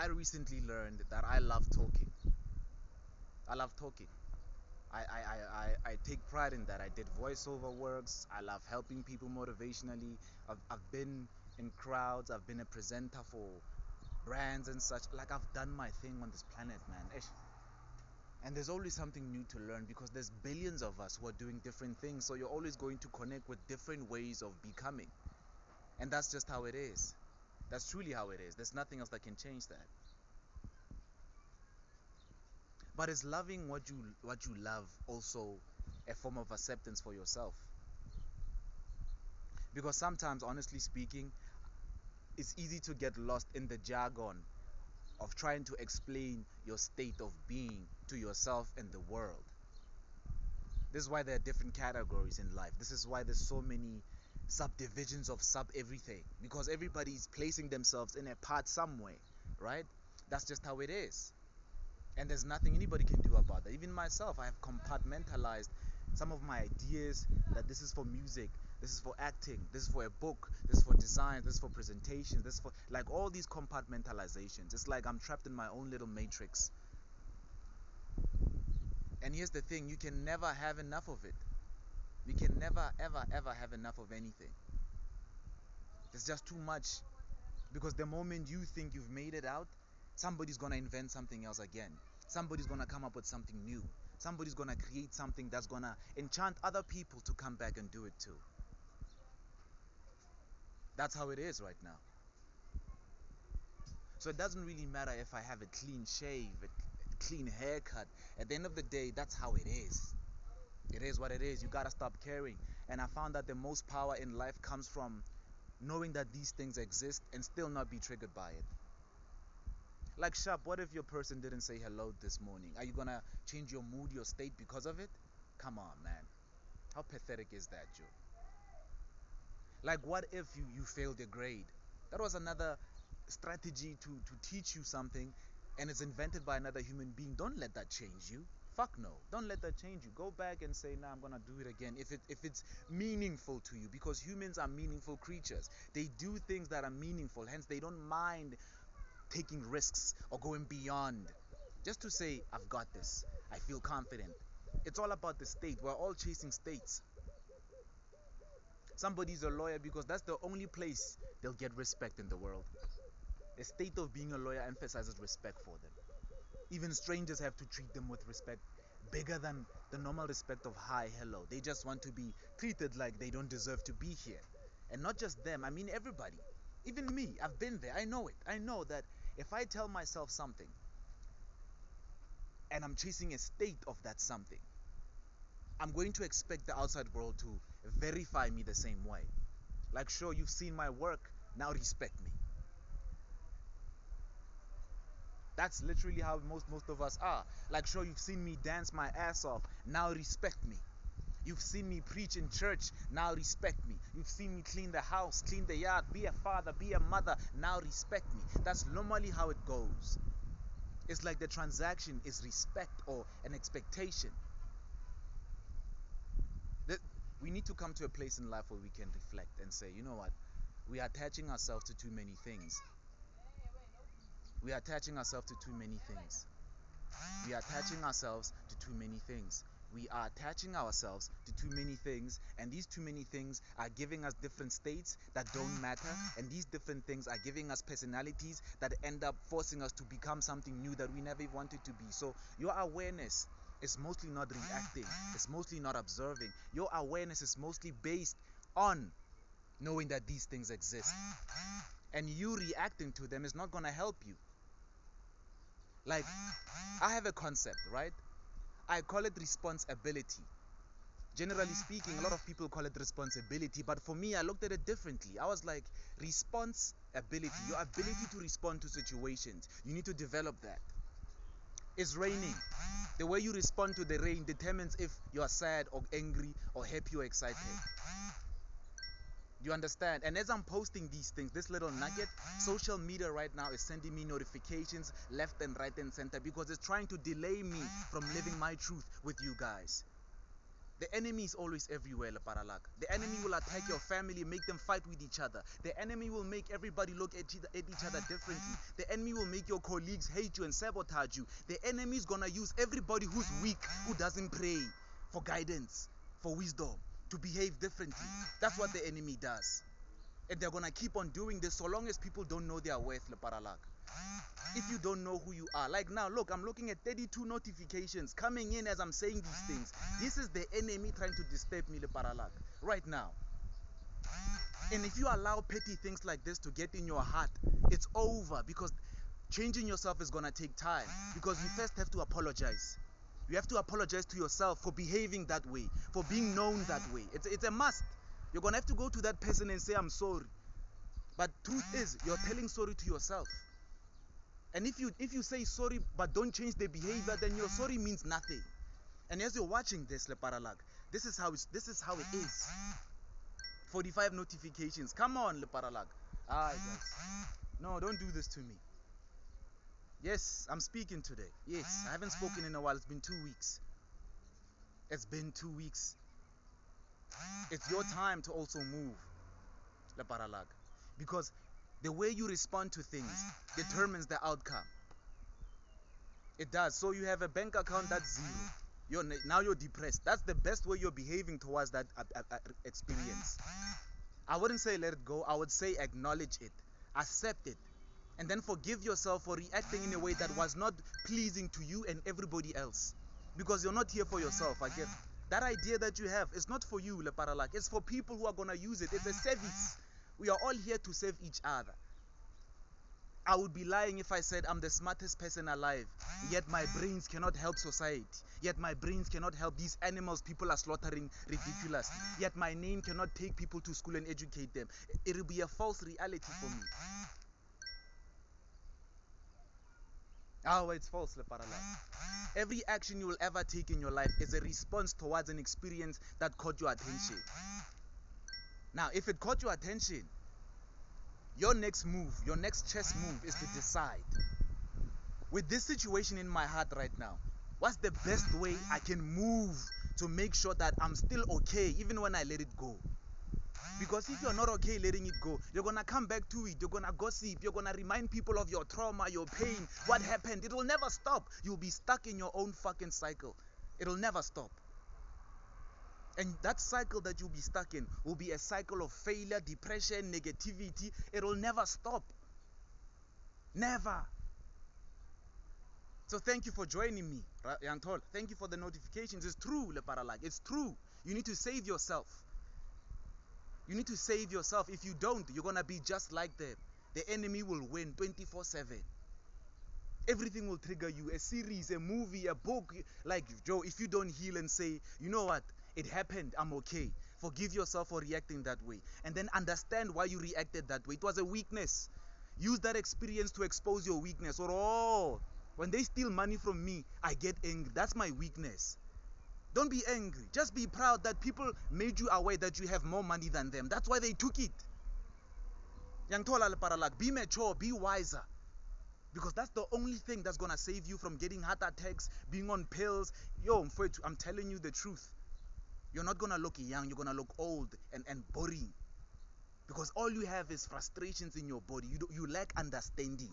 I recently learned that I love talking. I love talking. I take pride in that. I did voiceover works. I love helping people motivationally. I've been in crowds. I've been a presenter for brands and such. Like, I've done my thing on this planet, man. Ish. And there's always something new to learn because there's billions of us who are doing different things. So you're always going to connect with different ways of becoming. And that's just how it is. That's truly how it is. There's nothing else that can change that. But is loving what you love also a form of acceptance for yourself? Because sometimes, honestly speaking, it's easy to get lost in the jargon of trying to explain your state of being to yourself and the world. This is why there are different categories in life. This is why there's so many subdivisions of sub everything, because everybody's placing themselves in a part somewhere, right? That's just how it is. And there's nothing anybody can do about that. Even myself, I have compartmentalized some of my ideas, that this is for music, this is for acting, this is for a book, this is for design, this is for presentations, this is for, like, all these compartmentalizations. It's like I'm trapped in my own little matrix. And here's the thing, you can never have enough of it. You can never ever ever have enough of anything. It's just too much, because the moment you think you've made it out, somebody's gonna invent something else again. Somebody's gonna come up with something new. Somebody's gonna create something that's gonna enchant other people to come back and do it too. That's how it is right now. So it doesn't really matter if I have a clean shave, a clean haircut. At the end of the day, that's how it is. It is what it is. You gotta stop caring. And I found that the most power in life comes from knowing that these things exist and still not be triggered by it. Like, Sharp, what if your person didn't say hello this morning? Are you gonna change your mood, your state because of it? Come on, man. How pathetic is that, Joe? Like, what if you failed a grade? That was another strategy to teach you something, and it's invented by another human being. Don't let that change you. Fuck no. Don't let that change you. Go back and say, nah, I'm gonna do it again. If it's meaningful to you, because humans are meaningful creatures. They do things that are meaningful, hence they don't mind taking risks or going beyond, just to say, I've got this, I feel confident. It's all about the state. We're all chasing states. Somebody's a lawyer because that's the only place they'll get respect in the world. The state of being a lawyer emphasizes respect for them. Even strangers have to treat them with respect bigger than the normal respect of hi, hello. They just want to be treated like they don't deserve to be here. And not just them, I mean everybody. Even me, I've been there. I know it. I know that if I tell myself something and I'm chasing a state of that something, I'm going to expect the outside world to verify me the same way. Like, sure, you've seen my work, now respect me. That's literally how most of us are. Like, sure, you've seen me dance my ass off, now respect me. You've seen me preach in church, now respect me. You've seen me clean the house, clean the yard, be a father, be a mother, now respect me. That's normally how it goes. It's like the transaction is respect or an expectation. That we need to come to a place in life where we can reflect and say, you know what? We are attaching ourselves to too many things. We are attaching ourselves to too many things. We are attaching ourselves to too many things. We are attaching ourselves to too many things, and these too many things are giving us different states that don't matter, and these different things are giving us personalities that end up forcing us to become something new that we never wanted to be. So your awareness is mostly not reacting, it's mostly not observing. Your awareness is mostly based on knowing that these things exist, and you reacting to them is not going to help you. Like, I have a concept, right? I call it responsibility. Generally speaking, a lot of people call it responsibility, but for me, I looked at it differently. I was like, responsibility, your ability to respond to situations, you need to develop that. It's raining. The way you respond to the rain determines if you are sad or angry or happy or excited. You understand? And as I'm posting these things, this little nugget, social media right now is sending me notifications left and right and center because it's trying to delay me from living my truth with you guys. The enemy is always everywhere, Leparalak. The enemy will attack your family, make them fight with each other. The enemy will make everybody look at each other differently. The enemy will make your colleagues hate you and sabotage you. The enemy is gonna use everybody who's weak, who doesn't pray for guidance, for wisdom, to behave differently. That's what the enemy does. And they're gonna keep on doing this so long as people don't know their worth, Leparalak. If you don't know who you are, like now, look, I'm looking at 32 notifications coming in as I'm saying these things. This is the enemy trying to disturb me, Leparalak, right now. And if you allow petty things like this to get in your heart, it's over, because changing yourself is gonna take time, because you first have to apologize. You have to apologize to yourself for behaving that way, for being known that way. It's a must. You're gonna have to go to that person and say, I'm sorry. But truth is, you're telling sorry to yourself. And if you say sorry but don't change the behavior, then your sorry means nothing. And as you're watching this, Leparalak, this is how it is. 45 notifications. Come on, Leparalak. Guys. No, don't do this to me. Yes, I'm speaking today. Yes, I haven't spoken in a while. It's been 2 weeks. It's been 2 weeks. It's your time to also move, Leparalak. Because the way you respond to things determines the outcome. It does. So you have a bank account that's zero. Now you're depressed. That's the best way you're behaving towards that experience. I wouldn't say let it go. I would say acknowledge it. Accept it. And then forgive yourself for reacting in a way that was not pleasing to you and everybody else. Because you're not here for yourself, I get. That idea that you have is not for you, Leparalak. It's for people who are going to use it. It's a service. We are all here to save each other. I would be lying if I said I'm the smartest person alive, yet my brains cannot help society, yet my brains cannot help these animals people are slaughtering ridiculously, yet my name cannot take people to school and educate them. It will be a false reality for me. Oh, it's false, Leparalak. Every action you will ever take in your life is a response towards an experience that caught your attention. Now, if it caught your attention, your next move, your next chess move is to decide, with this situation in my heart right now, what's the best way I can move to make sure that I'm still okay even when I let it go? Because if you're not okay letting it go, you're going to come back to it, you're going to gossip, you're going to remind people of your trauma, your pain, what happened. It will never stop. You'll be stuck in your own fucking cycle. It'll never stop. And that cycle that you'll be stuck in will be a cycle of failure, depression, negativity. It'll never stop. Never. So thank you for joining me, Young Tol. Thank you for the notifications. It's true, Leparalak. It's true. You need to save yourself. You need to save yourself. If you don't, you're going to be just like them. The enemy will win 24/7. Everything will trigger you. A series, a movie, a book. Like, Joe, if you don't heal and say, you know what? It happened, I'm okay. Forgive yourself for reacting that way. And then understand why you reacted that way. It was a weakness. Use that experience to expose your weakness. Or, when they steal money from me, I get angry. That's my weakness. Don't be angry. Just be proud that people made you aware that you have more money than them. That's why they took it. Young Tola Leparalak, be mature, be wiser. Because that's the only thing that's going to save you from getting heart attacks, being on pills. Yo, I'm telling you the truth. You're not going to look young, you're going to look old and boring. Because all you have is frustrations in your body. You lack understanding.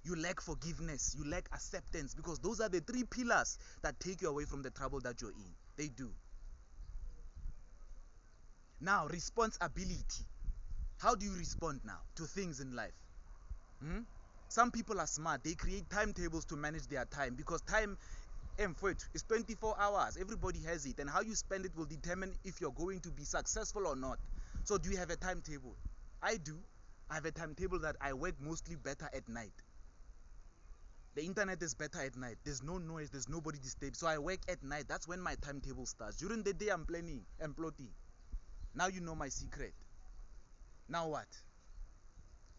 You lack forgiveness. You lack acceptance. Because those are the 3 pillars that take you away from the trouble that you're in. They do. Now, responsibility. How do you respond now to things in life? Some people are smart. They create timetables to manage their time. Because time is 24 hours. Everybody has it. And how you spend it will determine if you're going to be successful or not. So do you have a timetable? I do. I have a timetable that I work mostly better at night. The internet is better at night. There's no noise. There's nobody disturbed. So I work at night. That's when my timetable starts. During the day, I'm planning and plotting. Now you know my secret. Now what?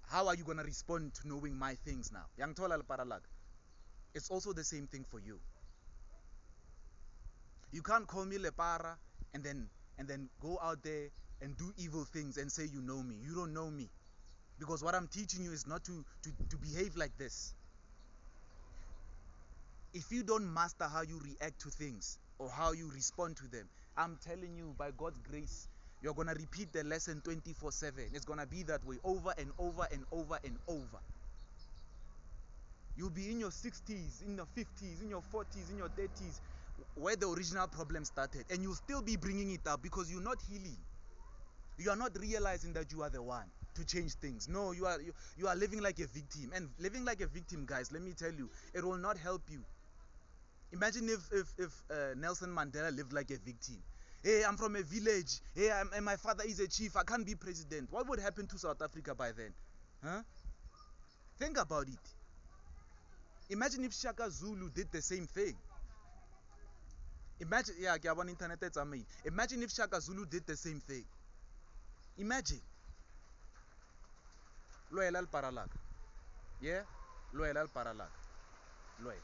How are you going to respond to knowing my things now? Young Tola Leparalak. It's also the same thing for you. You can't call me Lepara and then go out there and do evil things and say you know me. You don't know me. Because what I'm teaching you is not to behave like this. If you don't master how you react to things, or how you respond to them. I'm telling you, by God's grace, you're going to repeat the lesson 24/7. It's going to be that way over and over and over and over. You'll be in your 60s, in your 50s, in your 40s, in your 30s, where the original problem started, and you'll still be bringing it up because you're not healing. You are not realizing that you are the one to change things. No, you are living like a victim. And living like a victim, guys, let me tell you, it will not help you. Imagine if Nelson Mandela lived like a victim. Hey, I'm from a village. Hey, and my father is a chief. I can't be president. What would happen to South Africa by then? Huh? Think about it. Imagine if Shaka Zulu did the same thing. Imagine, yeah, imagine if Shaka Zulu did the same thing. Imagine. Loyal al Paralak. Yeah? Loyal al Paralak. Loyal.